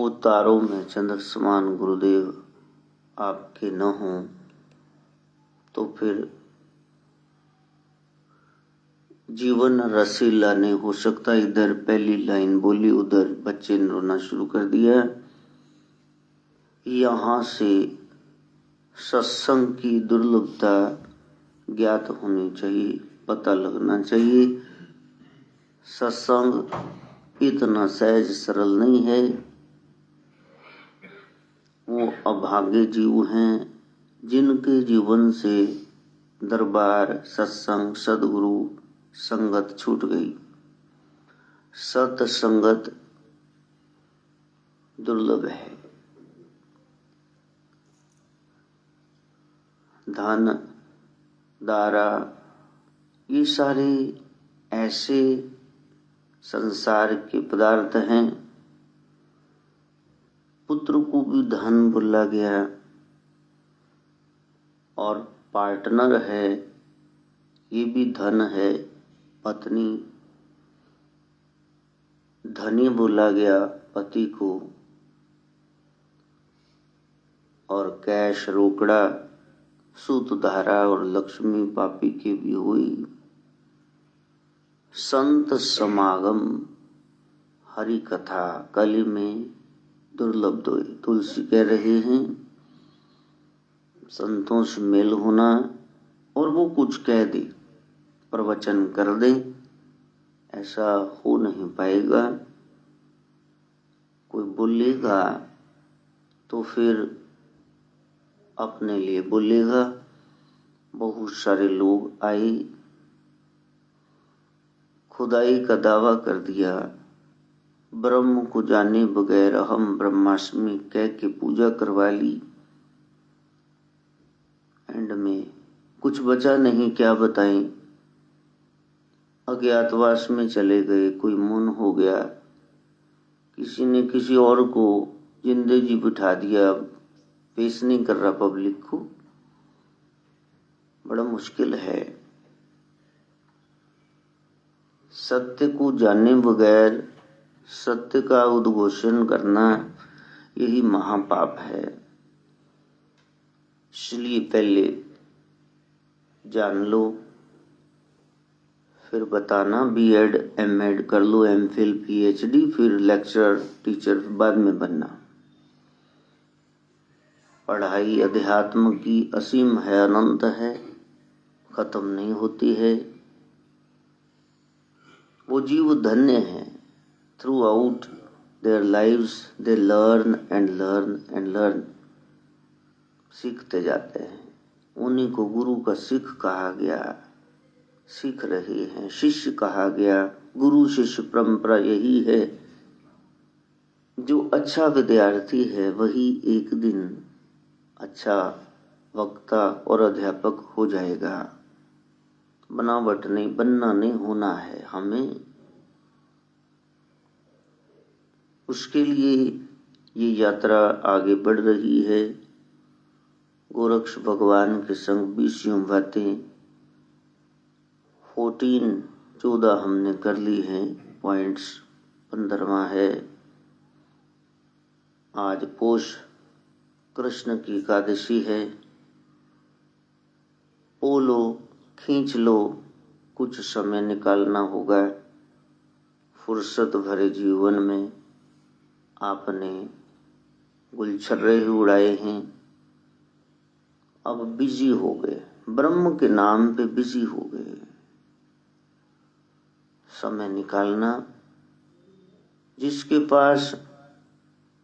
वो तारों में चंद्र समान गुरुदेव आपके न हों तो फिर जीवन रसीला नहीं हो सकता। इधर पहली लाइन बोली, उधर बच्चे ने रोना शुरू कर दिया। यहाँ से सत्संग की दुर्लभता ज्ञात होनी चाहिए, पता लगना चाहिए। सत्संग इतना सहज सरल नहीं है। वो अभागे जीव हैं जिनके जीवन से दरबार, सत्संग, सदगुरु संगत छूट गई। सत्संगत दुर्लभ है। धन, दारा, ये सारे ऐसे संसार के पदार्थ हैं। पुत्र को भी धन बोला गया और पार्टनर है, ये भी धन है। पत्नी धनी बोला गया पति को, और कैश, रोकड़ा, सूत, धारा और लक्ष्मी पापी के भी हुई। संत समागम, हरि कथा कली में दुर्लभ दोई। तुलसी कह रहे हैं संतों से मेल होना, और वो कुछ कह दे, प्रवचन कर दे, ऐसा हो नहीं पाएगा। कोई बोलेगा तो फिर अपने लिए बोलेगा। बहुत सारे लोग आए, खुदाई का दावा कर दिया, ब्रह्म को जाने बगैर हम ब्रह्मास्मि कह के पूजा करवा ली। एंड में कुछ बचा नहीं, क्या बताएं। अज्ञातवास में चले गए, कोई मन हो गया, किसी ने किसी और को जिंदगी बिठा दिया, पेश नहीं कर रहा पब्लिक को। बड़ा मुश्किल है। सत्य को जाने बगैर सत्य का उद्घोषण करना, यही महापाप है। इसलिए पहले जान लो, फिर बताना। बीएड, एमएड कर लो, एमफिल, पीएचडी, फिर लेक्चरर, टीचर बाद में बनना। पढ़ाई अध्यात्म की असीम है, अनंत है, खत्म नहीं होती है। वो जीव धन्य है। Through out their lives they learn and learn and learn, सीखते जाते हैं। उन्हीं को गुरु का सिख कहा गया, सीख रहे हैं। शिष्य कहा गया, गुरु शिष्य परंपरा यही है। जो अच्छा विद्यार्थी है वही एक दिन अच्छा वक्ता और अध्यापक हो जाएगा। बनावट नहीं, बनना नहीं, होना है हमें। उसके लिए ये यात्रा आगे बढ़ रही है। गोरक्ष भगवान के संग 20 बातें 14 हमने कर ली हैं। पॉइंट्स 15वां है। आज पोष कृष्ण की एकादशी है। ओ लो, खींच लो, कुछ समय निकालना होगा। फुर्सत भरे जीवन में आपने गुलछर्रे ही उड़ाए हैं, अब बिजी हो गए, ब्रह्म के नाम पे बिजी हो गए। समय निकालना। जिसके पास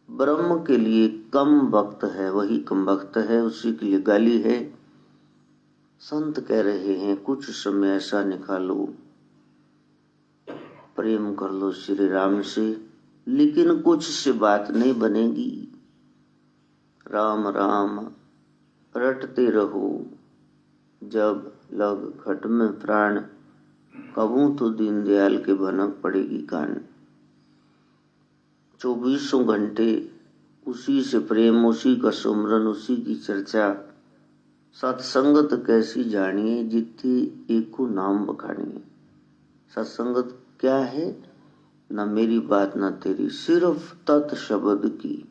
ब्रह्म के लिए कम वक्त है वही कम वक्त है, उसी के लिए गाली है। संत कह रहे हैं कुछ समय ऐसा निकालो, प्रेम कर लो श्री राम से, लेकिन कुछ से बात नहीं बनेगी। राम राम रटते रहो, जब लग घट में प्राण, कबू तो दीनदयाल के भनक पड़ेगी कान। 24 घंटे उसी से प्रेम, उसी का सुमरन, उसी की चर्चा। सत्संगत कैसी जानिए, जितनी एक को नाम बखानिए। सत्संगत क्या है? न मेरी बात न तेरी, सिर्फ तत् शब्द की,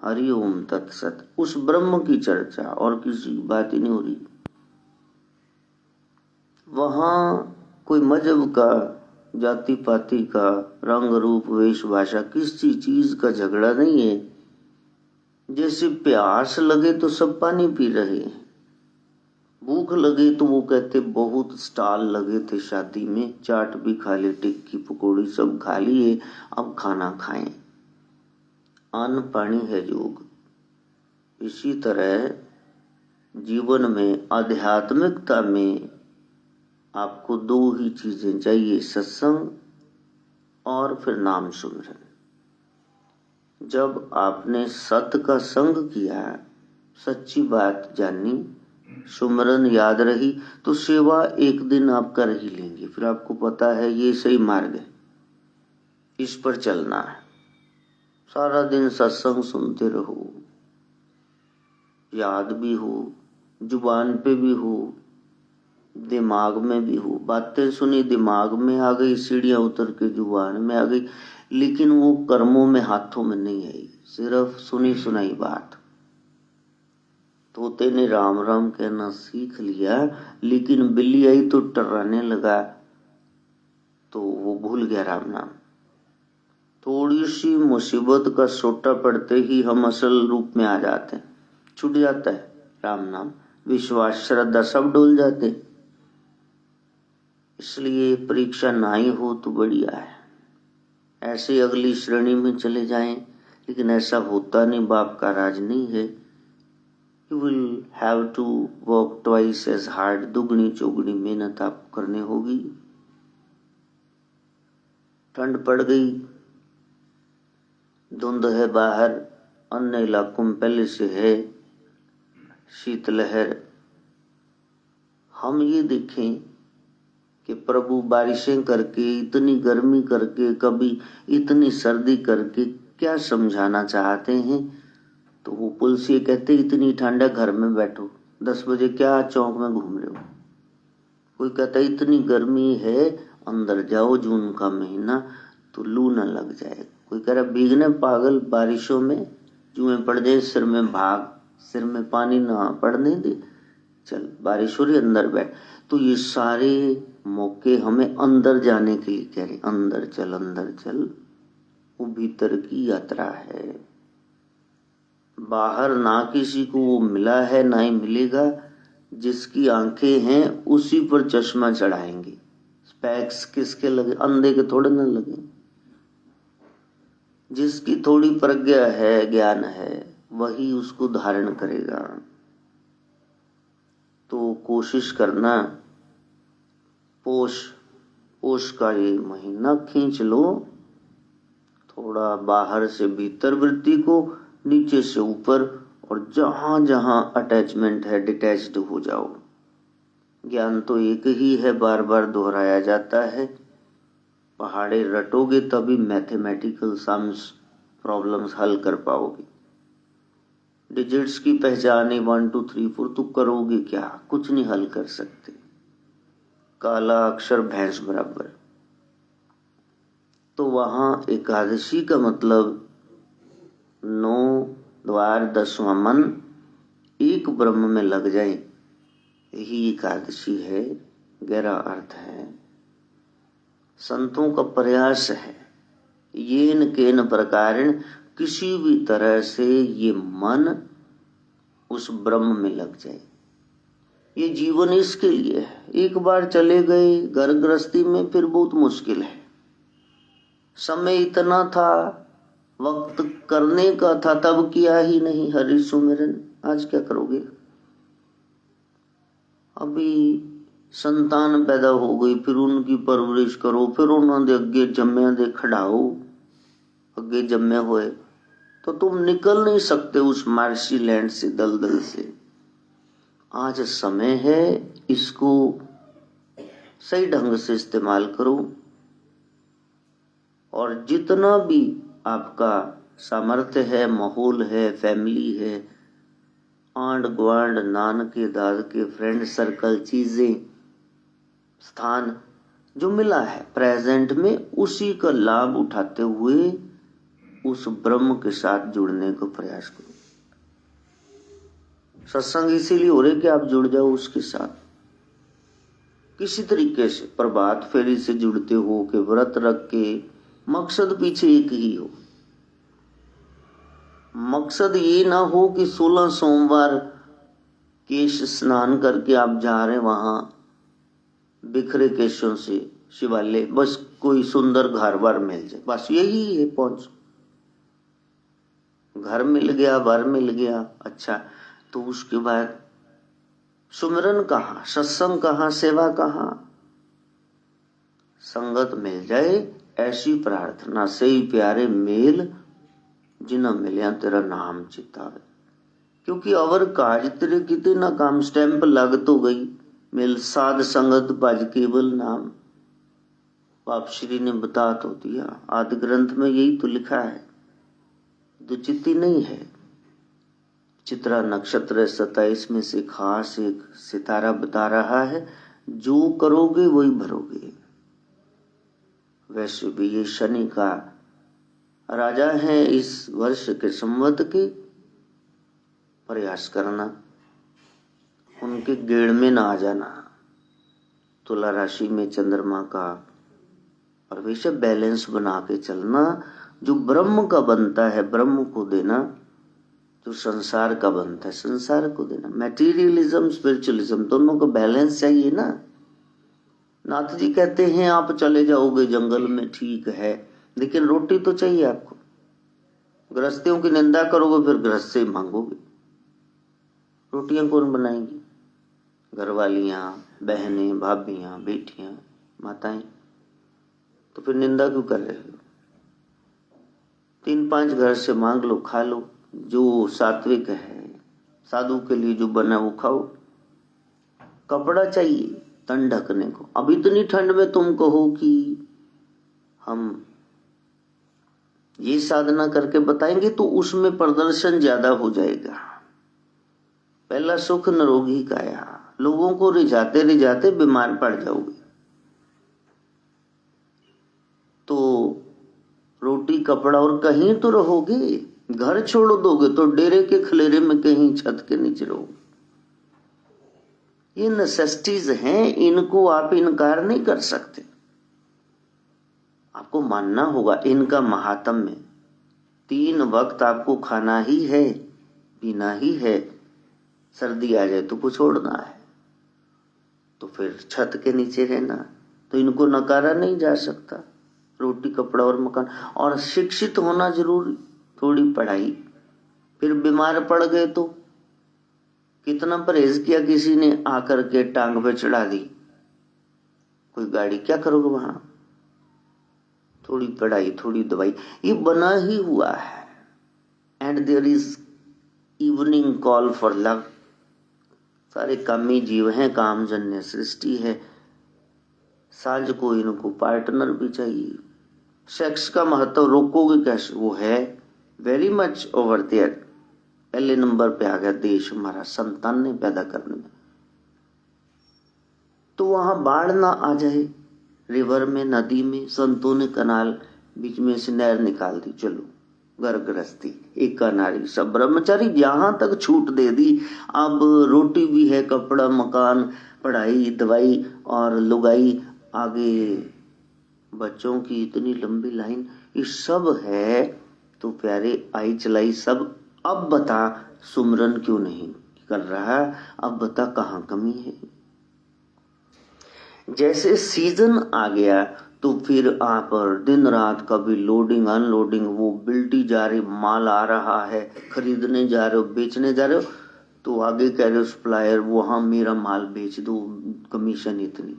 हरिओम तत्सत, उस ब्रह्म की चर्चा, और किसी की बात ही नहीं हो रही। वहां कोई मजहब का, जाति पाति का, रंग रूप वेश भाषा, किसी चीज का झगड़ा नहीं है। जैसे प्यास लगे तो सब पानी पी रहे हैं, भूख लगे तो वो कहते बहुत स्टॉल लगे थे शादी में, चाट भी खा ली, टिक्की पकौड़ी सब खा लिए, अब खाना खाएं। अन्न पानी है योग। इसी तरह जीवन में, आध्यात्मिकता में आपको दो ही चीजें चाहिए, सत्संग और फिर नाम सुमिरन। जब आपने सत का संग किया, सच्ची बात जानी, सुमिरन याद रही, तो सेवा एक दिन आप कर ही लेंगे। फिर आपको पता है ये सही मार्ग है, इस पर चलना है। सारा दिन सत्संग सुनते रहो, याद भी हो, जुबान पे भी हो, दिमाग में भी हो। बातें सुनी दिमाग में आ गई, सीढ़ियां उतर के जुबान में आ गई, लेकिन वो कर्मों में, हाथों में नहीं आई, सिर्फ सुनी सुनाई बात। तोते ने राम राम कहना सीख लिया, लेकिन बिल्ली आई तो टर्राने लगा, तो वो भूल गया राम नाम। थोड़ी सी मुसीबत का सोटा पड़ते ही हम असल रूप में आ जाते हैं, छूट जाता है राम नाम, विश्वास श्रद्धा सब डोल जाते। इसलिए परीक्षा ना ही हो तो बढ़िया है, ऐसे अगली श्रेणी में चले जाएं, लेकिन ऐसा होता नहीं, बाप का राज नहीं है। You will have to work twice as hard, दुगनी चौगुनी मेहनत आपको करनी होगी। ठंड पड़ गई, धुंध है बाहर, अन्य इलाकों में पहले से है शीतलहर। हम ये देखें कि प्रभु बारिशें करके, इतनी गर्मी करके, कभी इतनी सर्दी करके क्या समझाना चाहते हैं। तो वो पुलिस ये कहते इतनी ठंड है घर में बैठो, 10 बजे क्या चौक में घूम रहे हो। कोई कहता इतनी गर्मी है अंदर जाओ, जून का महीना तो लू न लग जाए। कोई कह रहा भीगने पागल, बारिशों में जुएं पड़ जाए सिर में, भाग, सिर में पानी ना पड़ने दे, चल बारिश हो रही अंदर बैठ। तो ये सारे मौके हमें अंदर जाने के लिए कह रहे, अंदर चल अंदर चल, वो भीतर की यात्रा है। बाहर ना किसी को वो मिला है, ना ही मिलेगा। जिसकी आंखें हैं उसी पर चश्मा चढ़ाएंगे। स्पेक्स किसके लगे, अंधे के थोड़े ना लगे। जिसकी थोड़ी प्रज्ञा है, ज्ञान है, वही उसको धारण करेगा। तो कोशिश करना, पोष का ये महीना खींच लो, थोड़ा बाहर से भीतर वृत्ति को, नीचे से ऊपर, और जहां जहां अटैचमेंट है डिटैच्ड हो जाओ। ज्ञान तो एक ही है, बार बार दोहराया जाता है। पहाड़े रटोगे तभी मैथमेटिकल सम्स प्रॉब्लम्स हल कर पाओगे। डिजिट्स की पहचान 1 2 3 4 तो करोगे क्या, कुछ नहीं हल कर सकते। काला अक्षर भैंस बराबर। तो वहां एकादशी का मतलब 9 द्वार 10वां मन एक ब्रह्म में लग जाए, यही एकादशी है, गहरा अर्थ है। संतों का प्रयास है, येन केन प्रकारेण, किसी भी तरह से ये मन उस ब्रह्म में लग जाए। ये जीवन इसके लिए है। एक बार चले गए घर गृहस्थी में फिर बहुत मुश्किल है। समय इतना था, वक्त करने का था, तब किया ही नहीं हरि सुमिरन। आज क्या करोगे? अभी संतान पैदा हो गई, फिर उनकी परवरिश करो, फिर उन्होंने अगे जम्मे दे खड़ाओ, अगे जम्मे हुए तो तुम निकल नहीं सकते उस मार्शी लैंड से, दलदल से। आज समय है, इसको सही ढंग से इस्तेमाल करो, और जितना भी आपका सामर्थ्य है, माहौल है, फैमिली है, आंड ग्वांड, नान के दाद के, फ्रेंड सर्कल, चीजें, स्थान, जो मिला है प्रेजेंट में, उसी का लाभ उठाते हुए उस ब्रह्म के साथ जुड़ने को प्रयास करो। सत्संग इसीलिए हो रहे कि आप जुड़ जाओ उसके साथ किसी तरीके से। प्रभात फेरी से जुड़ते हो कि व्रत रख के, मकसद पीछे एक ही हो। मकसद ये ना हो कि 16 सोमवार केश स्नान करके आप जा रहे वहां बिखरे केशों से शिवालय, बस कोई सुंदर घर बार मिल जाए, बस यही है पहुंच। घर मिल गया, बार मिल गया, अच्छा, तो उसके बाद सुमिरन कहाँ, सत्संग कहाँ, सेवा कहाँ? संगत मिल जाए ऐसी प्रार्थना से ही प्यारे मेल जिन्हें मिलिया तेरा नाम चितावे। क्योंकि अवर काज तेरे किते ना काम, स्टैंप लग तो गई, मिल साध संगत भज केवल नाम। बाप श्री ने बता तो दिया, आदि ग्रंथ में यही तो लिखा है, दुचित्ती नहीं है। चित्रा नक्षत्र 27 में से खास एक सितारा बता रहा है, जो करोगे वही भरोगे। वैसे भी ये शनि का राजा है, इस वर्ष के संवत के प्रयास करना, उनके गेड़ में ना आ जाना। तुला राशि में चंद्रमा का प्रवेश, बैलेंस बना के चलना। जो ब्रह्म का बनता है ब्रह्म को देना, जो संसार का बनता है संसार को देना। मैटीरियलिज्म स्पिरिचुअलिज्म दोनों को बैलेंस चाहिए ना। नाथ जी कहते हैं आप चले जाओगे जंगल में, ठीक है, लेकिन रोटी तो चाहिए आपको। गृहस्थियों की निंदा करोगे फिर गृहस्थ से मांगोगे, रोटियां कौन बनाएंगी? घरवालियां, बहनें, भाभियां, बेटियां, माताएं। तो फिर निंदा क्यों कर रहे हो? 3-5 घर से मांग लो, खा लो, जो सात्विक है, साधु के लिए जो बना वो खाओ। कपड़ा चाहिए तन ढकने को। अब इतनी ठंड में तुम कहो कि हम ये साधना करके बताएंगे, तो उसमें प्रदर्शन ज्यादा हो जाएगा। पहला सुख निरोगी काया, लोगों को रिझाते रिझाते बीमार पड़ जाओगे। तो रोटी कपड़ा और कहीं तो रहोगे, घर छोड़ दोगे तो डेरे के खलेरे में कहीं छत के नीचे रहोगे। ये नेसेसिटीज हैं, इनको आप इनकार नहीं कर सकते, आपको मानना होगा इनका महात्म्य। 3 वक्त आपको खाना ही है, पीना ही है, सर्दी आ जाए तो कुछ छोड़ना है, तो फिर छत के नीचे रहना, तो इनको नकारा नहीं जा सकता। रोटी कपड़ा और मकान, और शिक्षित होना जरूरी, थोड़ी पढ़ाई। फिर बीमार पड़ गए तो कितना परहेज किया किसी ने, आकर के टांग पे चढ़ा दी कोई गाड़ी, क्या करोगे वहां? थोड़ी पढ़ाई, थोड़ी दवाई, ये बना ही हुआ है। And there is evening call for love. सारे कामी जीव हैं, कामजन्य सृष्टि है, सांझ को इनको पार्टनर भी चाहिए। सेक्स का महत्व रोकोगे कैसे? वो है वेरी मच ओवर देयर, पहले नंबर पे आ गया देश हमारा संतान ने पैदा करने में। तो वहां बाढ़ ना आ जाए, रिवर में, नदी में, संतों ने कनाल बीच में से नहर निकाल दी, चलो घर गृहस्थी, एक नारी सब ब्रह्मचारी, जहां तक छूट दे दी। अब रोटी भी है, कपड़ा, मकान, पढ़ाई, दवाई और लुगाई, आगे बच्चों की इतनी लंबी लाइन, ये सब है। तो प्यारे आई चलाई सब। अब बता सुमरन क्यों नहीं कर रहा? अब बता कहाँ कमी है? जैसे सीजन आ गया तो फिर आप दिन रात कभी लोडिंग अनलोडिंग, वो बिल्टी जा रही, माल आ रहा है, खरीदने जा रहे हो, बेचने जा रहे हो, तो आगे कह रहे हो सप्लायर वहां मेरा माल बेच दो, कमीशन इतनी।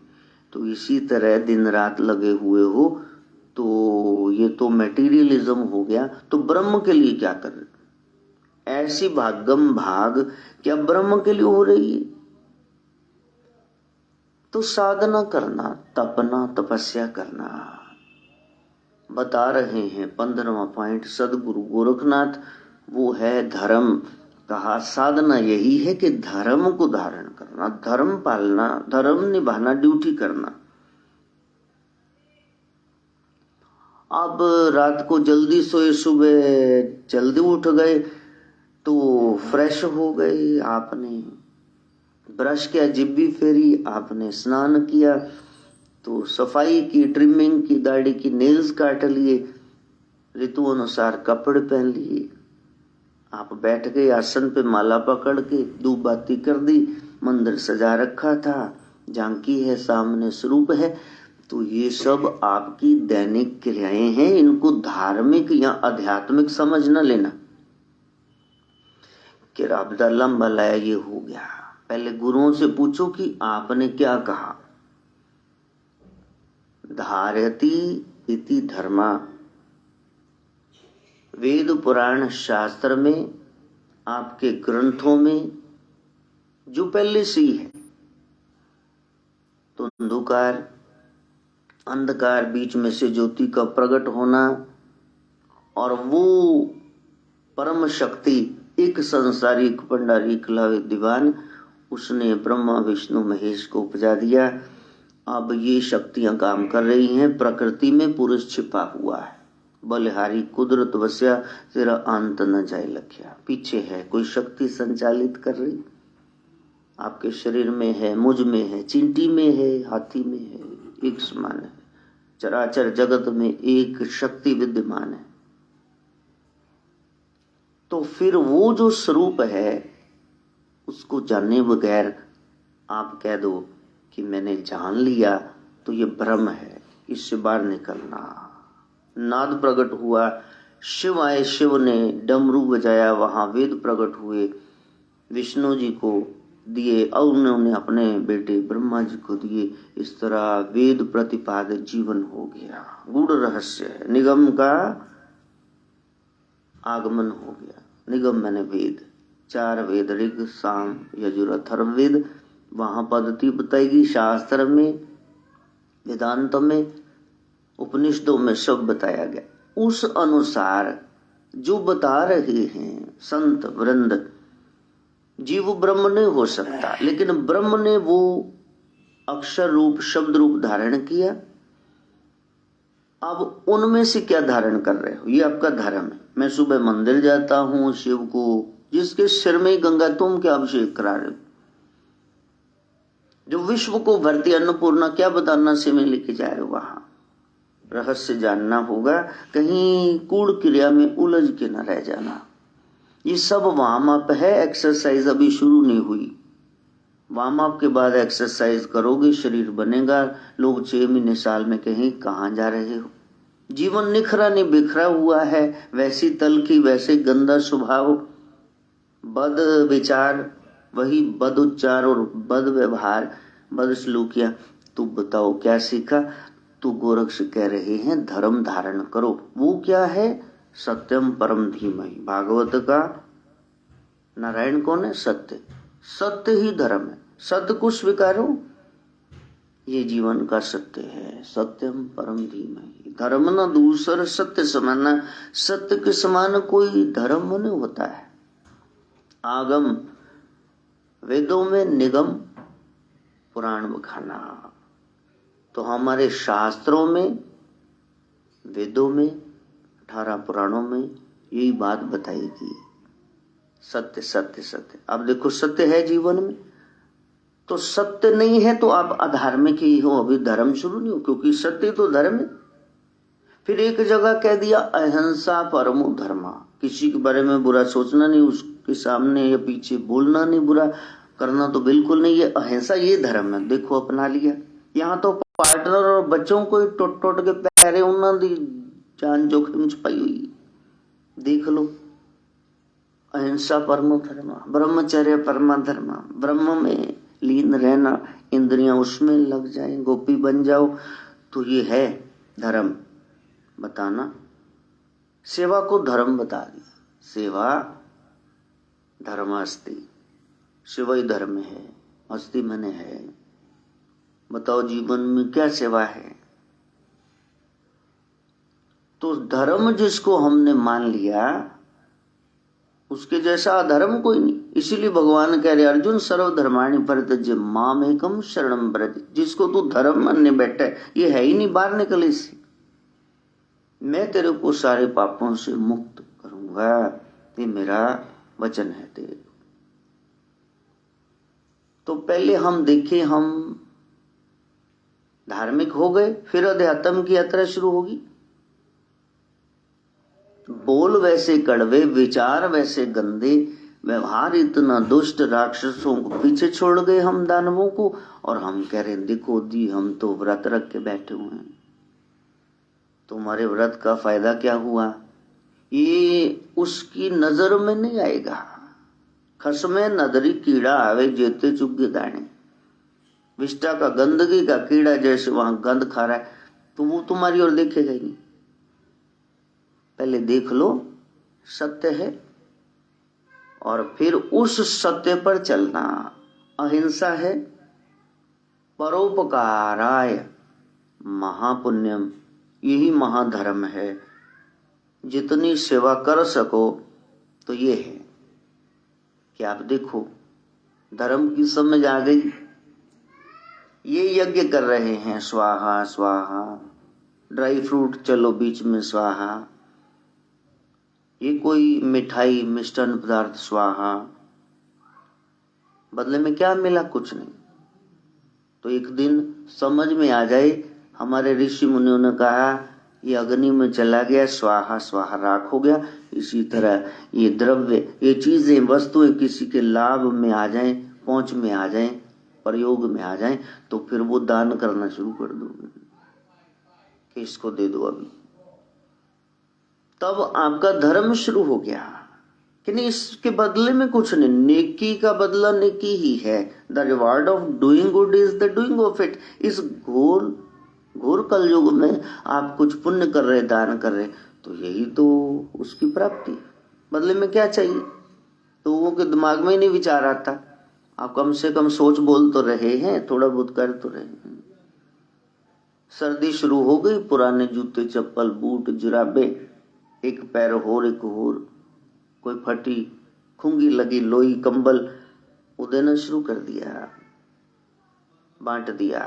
तो इसी तरह दिन रात लगे हुए हो, तो ये तो मटेरियलिज्म हो गया। तो ब्रह्म के लिए क्या कर रहे? ऐसी भागम भाग क्या ब्रह्म के लिए हो रही है? तो साधना करना, तपना, तपस्या करना। बता रहे हैं 15वां पॉइंट सदगुरु गोरखनाथ, वो है धर्म। कहा साधना यही है कि धर्म को धारण करना, धर्म पालना, धर्म निभाना, ड्यूटी करना। अब रात को जल्दी सोए, सुबह जल्दी उठ गए तो फ्रेश हो गए, आपने ब्रश किया, जिब्बी फेरी, आपने स्नान किया, तो सफाई की, ट्रिमिंग की, दाढ़ी की, नेल्स काट लिए, ऋतु अनुसार कपड़े पहन लिए, आप बैठ गए आसन पे, माला पकड़ के धूप बाती कर दी, मंदिर सजा रखा था, झांकी है, सामने स्वरूप है। तो ये सब आपकी दैनिक क्रियाएं हैं, इनको धार्मिक या आध्यात्मिक समझ न लेना कि राबदा लंबा लाया ये हो गया। पहले गुरुओं से पूछो कि आपने क्या कहा। धारयति इति धर्मा, वेद पुराण शास्त्र में, आपके ग्रंथों में जो पहले से ही है, तो अंधकार, अंधकार, बीच में से ज्योति का प्रकट होना, और वो परम शक्ति, एक संसारी, एक भंडारी, एक विद्वान, उसने ब्रह्मा विष्णु महेश को उपजा दिया। अब ये शक्तियां काम कर रही हैं, प्रकृति में पुरुष छिपा हुआ है, बलिहारी कुदरत वस्या, तेरा अंत न जाए लख्या, पीछे है कोई शक्ति संचालित कर रही, आपके शरीर में है, मुझ में है, चींटी में है, हाथी में है, एक समान है, चराचर जगत में एक शक्ति विद्यमान है। तो फिर वो जो स्वरूप है उसको जाने बगैर आप कह दो कि मैंने जान लिया, तो ये भ्रम है, इससे बाहर निकलना। नाद प्रकट हुआ, शिव आए, शिव ने डमरू बजाया, वहां वेद प्रकट हुए, विष्णु जी को दिए और उन्होंने अपने बेटे ब्रह्मा जी को दिए। इस तरह वेद प्रतिपादित जीवन हो गया। गूढ़ रहस्य है, निगम का आगमन हो गया। निगम मैंने वेद, 4 वेद, ऋग साम यजुर अथर्ववेद, वहां पद्धति बताएगी, शास्त्र में, वेदांत में, उपनिषदों में सब बताया गया। उस अनुसार जो बता रहे हैं संत वृंद, जीव ब्रह्म नहीं हो सकता, लेकिन ब्रह्म ने वो अक्षर रूप, शब्द रूप धारण किया। अब उनमें से क्या धारण कर रहे हो, ये आपका धर्म है। मैं सुबह मंदिर जाता हूँ, शिव को, जिसके सिर में ही गंगा, तुम क्या अभिषेक करा रहे हो? जो विश्व को भरती अन्नपूर्णा, क्या बताना से में लेके जा रहे हो? वहां रहस्य जानना होगा, कहीं कूड़ क्रिया में उलझ के न रह जाना। ये सब वार्म अप है, एक्सरसाइज अभी शुरू नहीं हुई। वार्म अप के बाद एक्सरसाइज करोगे, शरीर बनेगा। लोग 6 महीने साल में कहीं कहाँ जा रहे हो? जीवन निखरा नहीं, बिखरा हुआ है, वैसी तल की वैसे गंदा स्वभाव, बद विचार, वही बद उच्चार और बद व्यवहार, बद सलूकिया। तू बताओ क्या सीखा? तो गोरक्ष कह रहे हैं धर्म धारण करो। वो क्या है? सत्यम परम धीमहि। भागवत का नारायण कौन है? सत्य। सत्य ही धर्म है। सत्य को स्वीकारो, ये जीवन का सत्य है। सत्यम परम धीमहि। धर्म न दूसर सत्य समान, सत्य के समान कोई धर्म नहीं होता है। आगम, वेदों में निगम, पुराण बखाना। तो हमारे शास्त्रों में, वेदों में, 18 पुराणों में यही बात बताएगी, सत्य सत्य सत्य। अब देखो सत्य है जीवन में, तो सत्य नहीं है तो आप अधार्मिक ही हो, अभी धर्म शुरू नहीं हो, क्योंकि सत्य तो धर्म है। फिर एक जगह कह दिया अहिंसा परमो धर्मा, किसी के बारे में बुरा सोचना नहीं, उसके सामने या पीछे बोलना नहीं, बुरा करना तो बिल्कुल नहीं, ये अहिंसा, ये धर्म है। देखो अपना लिया। यहाँ तो पार्टनर और बच्चों को टोट टोट के पैरे उन्होंने जान जोखिम छुपाई हुई। देख लो, अहिंसा परमो धर्म, ब्रह्मचर्य परमा धर्म, ब्रह्म में लीन रहना, इंद्रियां उसमें लग जाए, गोपी बन जाओ, तो ये है धर्म बताना। सेवा को धर्म बता दिया। सेवा धर्म अस्ति, शिव ही धर्म है, अस्ति मने है। बताओ जीवन में क्या सेवा है? तो धर्म जिसको हमने मान लिया, उसके जैसा अधर्म कोई नहीं। इसीलिए भगवान कह रहे अर्जुन सर्वधर्माणि परित्यज्य मामेकम शरणं व्रज। जिसको तू धर्म मानने बैठा है, ये है ही नहीं, बाहर निकल इससे। मैं तेरे को सारे पापों से मुक्त करूंगा, ये मेरा वचन है तेरे। तो पहले हम देखें, हम धार्मिक हो गए, फिर अध्यात्म की यात्रा शुरू होगी। बोल वैसे कड़वे, विचार वैसे गंदे, व्यवहार इतना दुष्ट, राक्षसों को पीछे छोड़ गए हम दानवों को, और हम कह रहे देखो दी हम तो व्रत रख के बैठे हुए हैं। तुम्हारे व्रत का फायदा क्या हुआ? ये उसकी नजर में नहीं आएगा। खसमे नदरी कीड़ा आवे जेते चुगे दाने। विष्टा का, गंदगी का कीड़ा जैसे वहां गंद खा रहा है, तो वो तुम्हारी ओर देखेगा ही नहीं। पहले देख लो सत्य है, और फिर उस सत्य पर चलना। अहिंसा है, परोपकाराय महापुण्यम, यही महाधर्म है। जितनी सेवा कर सको तो ये है कि आप देखो धर्म की समझ आ गई। ये यज्ञ कर रहे हैं स्वाहा स्वाहा, ड्राई फ्रूट चलो बीच में स्वाहा, ये कोई मिठाई मिष्टान पदार्थ स्वाहा, बदले में क्या मिला? कुछ नहीं। तो एक दिन समझ में आ जाए, हमारे ऋषि मुनियों ने कहा ये अग्नि में चला गया, स्वाहा स्वाहा राख हो गया। इसी तरह ये द्रव्य, ये चीजें, वस्तुएं किसी के लाभ में आ जाएं, पहुंच में आ जाएं, प्रयोग में आ जाएं, तो फिर वो दान करना शुरू कर दो कि इसको दे दो अभी। तब आपका धर्म शुरू हो गया कि नहीं, इसके बदले में कुछ नहीं, नेकी का बदला नेकी ही है। The reward of doing good is the doing of it. इस घोर कलयुग में आप कुछ पुण्य कर रहे, दान कर रहे, तो यही तो उसकी प्राप्ति। बदले में क्या चाहिए? तो वो के दिमाग में ही नहीं विचार आता। आप कम से कम सोच बोल तो रहे हैं, थोड़ा बहुत कर तो रहे हैं। सर्दी शुरू हो गई, पुराने जूते चप्पल बूट जुराबे, एक पैर होर एक होर, कोई फटी खुंगी लगी लोई कंबल वो देना शुरू कर दिया, बांट दिया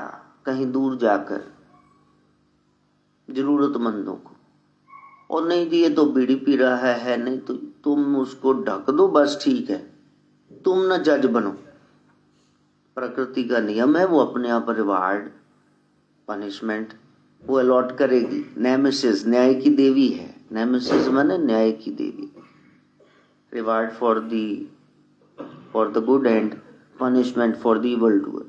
कहीं दूर जाकर जरूरतमंदों को। और नहीं दिए तो बीड़ी पी रहा है, नहीं तो तुम उसको ढक दो बस, ठीक है, तुम न जज बनो। प्रकृति का नियम है, वो अपने आप रिवार्ड पनिशमेंट वो अलॉट करेगी। नेमेसिस न्याय की देवी है, नेमेसिस माने न्याय की देवी। Reward for the good and punishment for the evil doer,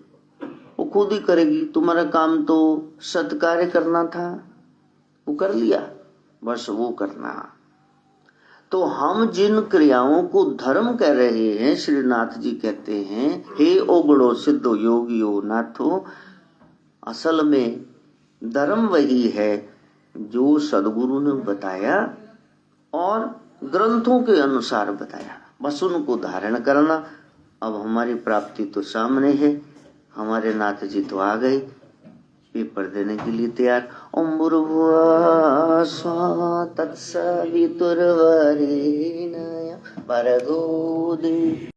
वो खुद ही करेगी। तुम्हारा काम तो सत्कार्य करना था, वो कर लिया, बस वो करना। तो हम जिन क्रियाओं को धर्म कह रहे हैं, श्रीनाथ जी कहते हैं हे ओगड़ो सिद्धो योगियो नाथो, असल में धर्म वही है जो सदगुरु ने बताया और ग्रंथों के अनुसार बताया, बस उनको धारण करना। अब हमारी प्राप्ति तो सामने है, हमारे नाथ जी तो आ गए, पेपर देने के लिए तैयार। ओम भूर्भुवः स्वः तत्सवितुर्वरेण्यं भर्गो देवस्य